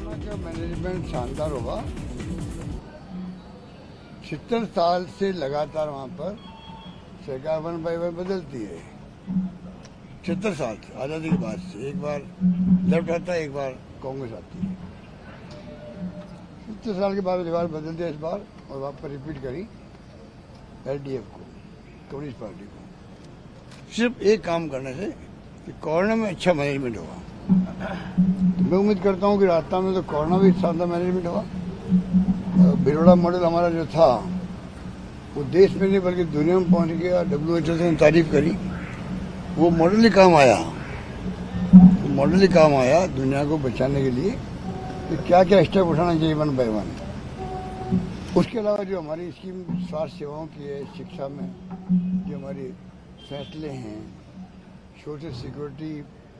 Corona का management शानदार होगा। 70 साल से लगातार वहाँ पर सरकार 1 by 1 बदलती है। 70 साल से आज़ादी के बाद से एक बार लेफ्ट आता है, एक बार कांग्रेस आती है। 70 साल के बाद एक बार बदल दिया इस बार, और वहाँ पर रिपीट करी LDF को, कम्युनिस्ट पार्टी को। सिर्फ एक काम करने से कि कोरोना में अच्छा मैनेजमेंट होगा। तो मैं उम्मीद करता हूँ कि राजस्थान में तो कोरोना भी शानदार मैनेजमेंट होगा। बिरोड़ा मॉडल हमारा जो था वो देश में नहीं बल्कि दुनिया में पहुंच गया। WHO से तारीफ करी, वो मॉडल ही काम आया। वो मॉडल ही काम आया दुनिया को बचाने के लिए कि क्या क्या स्टेप उठाना चाहिए 1 by 1। उसके अलावा जो हमारी स्कीम स्वास्थ्य सेवाओं की है, शिक्षा में जो हमारी फैसले हैं, सोशल सिक्योरिटी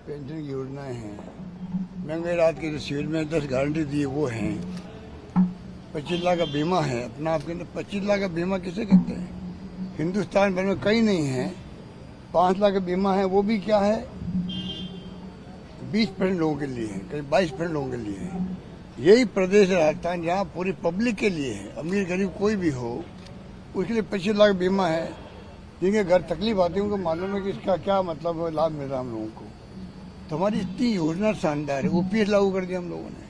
पेंशन की योजनाएं हैं, महंगाई राहत की जो शिविर में 10 गारंटी दी है वो हैं, 25 लाख का बीमा है। अपना आपके अंदर 25 लाख का बीमा किसे कहते हैं? हिंदुस्तान भर में कहीं नहीं है। 5 लाख का बीमा है, वो भी क्या है 20% लोगों के लिए है, कहीं 22% लोगों के लिए है। यही प्रदेश है राजस्थान जहाँ पूरी पब्लिक के लिए है, अमीर गरीब कोई भी हो उसके लिए 25 लाख बीमा है। जिनके घर तकलीफ आती है उनको मालूम है कि इसका क्या मतलब है, लाभ मिल रहा है हम लोगों को। तो हमारी इतनी योजना शानदार है। OPS लागू कर दिया हम लोगों ने,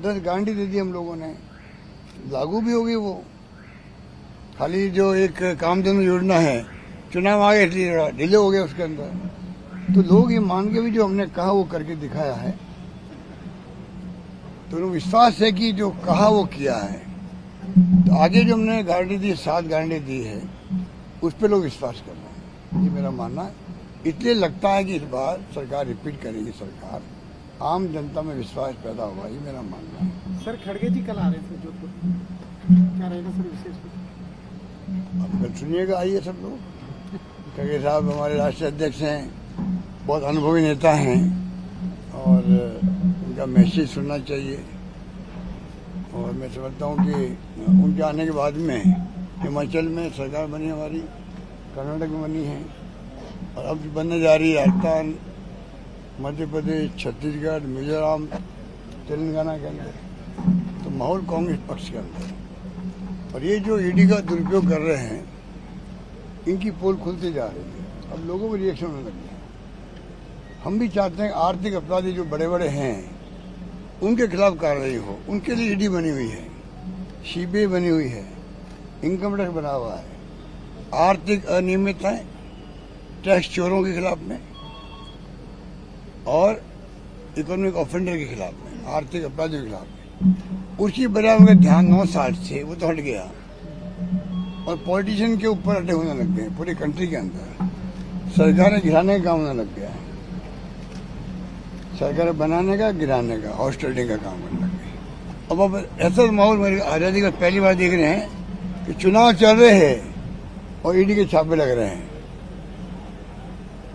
10 गारंटी दे दी हम लोगों ने, लागू भी होगी वो। खाली जो एक कामधेनु योजना है, चुनाव आ गए इसलिए डिले हो गया उसके अंदर। तो लोग ये मान के भी जो हमने कहा वो करके दिखाया है, तो उन्हें विश्वास है कि जो कहा वो किया है। तो आगे जो हमने गारंटी दी, 7 गारंटी दी है, उस पर लोग विश्वास कर रहे हैं, ये मेरा मानना है। इसलिए लगता है कि इस बार सरकार रिपीट करेगी, सरकार आम जनता में विश्वास पैदा होगा, ये मेरा मानना है। सर खड़गे जी कल आ रहे थे जोधपुर, क्या रहेगा सर विशेष? अब कल सुनिएगा, आइए सब लोग। खड़गे साहब हमारे राष्ट्रीय अध्यक्ष हैं, बहुत अनुभवी नेता हैं और उनका मैसेज सुनना चाहिए। और मैं समझता हूँ कि उनके आने के बाद में हिमाचल में सरकार बनी हमारी, कर्नाटक में बनी है और अब बनने जा रही है राजस्थान, मध्य प्रदेश, छत्तीसगढ़, मिजोरम, तेलंगाना के अंदर। तो माहौल कांग्रेस पक्ष के अंदर। और ये जो ED का दुरुपयोग कर रहे हैं, इनकी पोल खुलती जा रही है। अब लोगों को रिएक्शन होने लग गया। हम भी चाहते हैं आर्थिक अपराधी जो बड़े बड़े हैं उनके खिलाफ कार्रवाई हो। उनके लिए ED बनी हुई है, CBI बनी हुई है, इनकम टैक्स बना हुआ है। आर्थिक अनियमितताएं, टैक्स चोरों के खिलाफ में और इकोनॉमिक ऑफेंडर के खिलाफ में, आर्थिक अपराधियों के खिलाफ में। उसकी बजाय उनका ध्यान 9/60 से वो तो हट गया और पॉलिटिशियन के ऊपर अड्डे होने लग गए। पूरी कंट्री के अंदर सरकारें गिराने का काम होने लग गया है। सरकारें बनाने का, गिराने का, ऑस्ट्रेलिया का काम करने लग गए। अब ऐसा माहौल मेरी आज़ादी का पहली बार देख रहे हैं कि चुनाव चल रहे हैं और ED के छापे लग रहे हैं।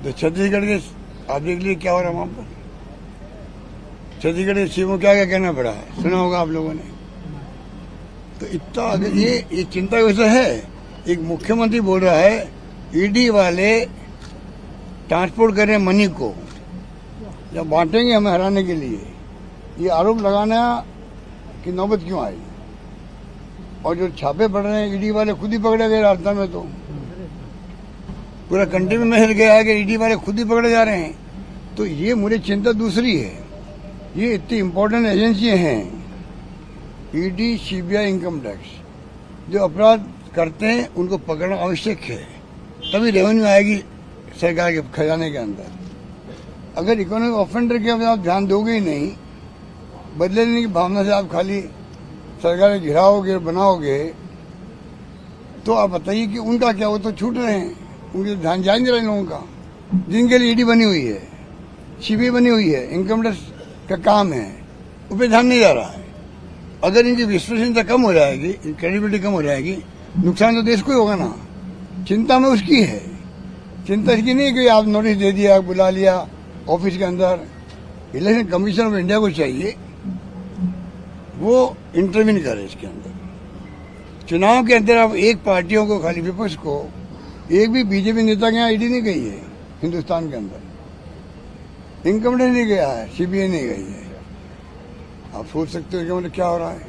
तो छत्तीसगढ़ के आप देख लीजिए क्या हो रहा है वहां पर। छत्तीसगढ़ के सीएम क्या क्या कहना पड़ा है, सुना होगा आप लोगों ने। तो इतना अगर ये चिंता का विषय है। एक मुख्यमंत्री बोल रहा है ED वाले ट्रांसपोर्ट कर रहे हैं मनी को, जब बांटेंगे हमें हराने के लिए। ये आरोप लगाना कि नौबत क्यों आई। और जो छापे पड़ रहे हैं ED वाले खुद ही पकड़े गए राजस्थान में। तो पूरा कंट्री में मैसेज गया है कि ED वाले खुद ही पकड़े जा रहे हैं। तो ये मुझे चिंता दूसरी है। ये इतनी इम्पोर्टेंट एजेंसियां हैं ED, CBI, इनकम टैक्स, जो अपराध करते हैं उनको पकड़ना आवश्यक है, तभी रेवेन्यू आएगी सरकार के खजाने के अंदर। अगर इकोनॉमिक ऑफेंडर के आप ध्यान दोगे ही नहीं, बदले लेने की भावना से आप खाली सरकार घिराओगे, बनाओगे, तो आप बताइए कि उनका क्या, वो तो छूट रहे हैं। उनके ध्यान जाएंगे इन लोगों का, जिनके लिए ED बनी हुई है, CBI बनी हुई है, इनकम टैक्स का काम है, उस पर ध्यान नहीं जा रहा है। अगर इनकी विश्वसनीयता कम हो जाएगी, क्रेडिबिलिटी कम हो जाएगी, नुकसान तो देश को ही होगा ना। चिंता में उसकी है। चिंता इसकी नहीं कि आप नोटिस दे दिया, बुला लिया ऑफिस के अंदर। इलेक्शन कमीशन ऑफ इंडिया को चाहिए वो इंटरवीन करे इसके अंदर। चुनाव के अंदर अब एक पार्टियों को, खाली विपक्ष को, एक भी बीजेपी नेता के यहाँ ईडी नहीं गई है हिंदुस्तान के अंदर, इनकम टैक्स नहीं गया है, सीबीआई नहीं गई है। आप सोच सकते हो कि मतलब क्या हो रहा है।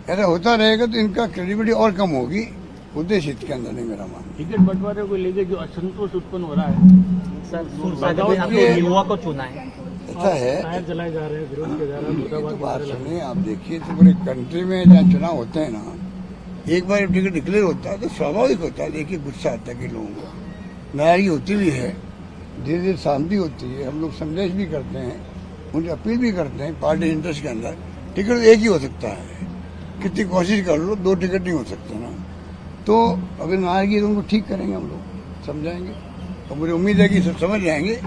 ऐसा होता रहेगा तो इनका क्रेडिबिलिटी और कम होगी। उद्देश्य हित के अंदर नहीं मेरा मानना। टिकट बंटवारे को लेकर जो असंतोष उत्पन्न हो रहा है सर युवा को चुना है, ऐसा है, टायर जलाए जा रहे हैं, विरोध किया जा रहा ये तो है। बात सुनिए, आप देखिए तो पूरे कंट्री में जहाँ चुनाव होते हैं ना, एक बार टिकट डिक्लेयर होता है तो स्वाभाविक होता है, देखिए गुस्सा आता है कि लोगों को नाराजगी होती भी है, धीरे धीरे शांति होती है। हम लोग संदेश भी करते हैं, उनकी अपील भी करते हैं पार्टी इंटरेस्ट के अंदर। टिकट एक ही हो सकता है, कितनी कोशिश कर लो 2 टिकट नहीं हो सकते ना। तो अगर नाराजगी तो उनको ठीक करेंगे, हम लोग समझाएंगे और मुझे उम्मीद है कि सब समझ जाएंगे।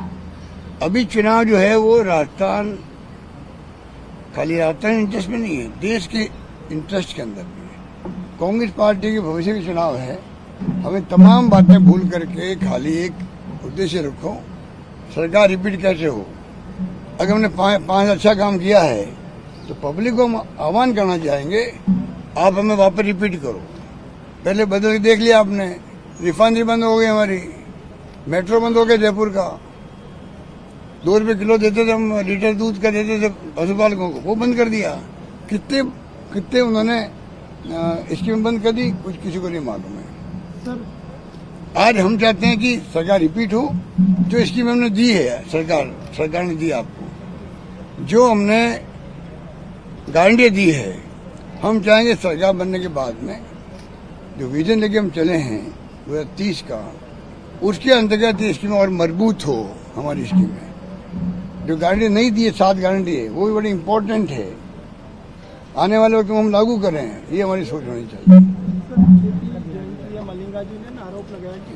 अभी चुनाव जो है वो राजस्थान, खाली राजस्थान इंटरेस्ट में नहीं है, देश के इंटरेस्ट के अंदर भी है। कांग्रेस पार्टी के भविष्य के चुनाव है। हमें तमाम बातें भूल करके खाली एक उद्देश्य रखो, सरकार रिपीट कैसे हो। अगर हमने 5 अच्छा काम किया है तो पब्लिक को हम आह्वान करना चाहेंगे, आप हमें वापस रिपीट करो। पहले बदल के देख लिया आपने, रिफाइनरी बंद हो गई हमारी, मेट्रो बंद हो गया जयपुर का, 2 रुपये किलो देते थे हम, लीटर दूध का देते थे पशुपालकों को, वो बंद कर दिया। कितने उन्होंने स्कीम बंद कर दी, कुछ किसी को नहीं मालूम है। सर आज हम चाहते हैं कि सरकार रिपीट हो। जो स्कीम हमने दी है, सरकार ने दी आपको, जो हमने गारंटी दी है, हम चाहेंगे सरकार बनने के बाद में जो विजन लेके हम चले हैं 2030 का, उसके अंतर्गत ये स्कीम और मजबूत हो। हमारी स्कीमें जो गारंटी नहीं दी है, 7 गारंटी है, वो भी बड़ी इंपॉर्टेंट है। आने वाले वक्त में हम लागू करें, ये हमारी सोच होनी चाहिए। सर जेपी जयंती या मलिंगा जी ने आरोप लगाया कि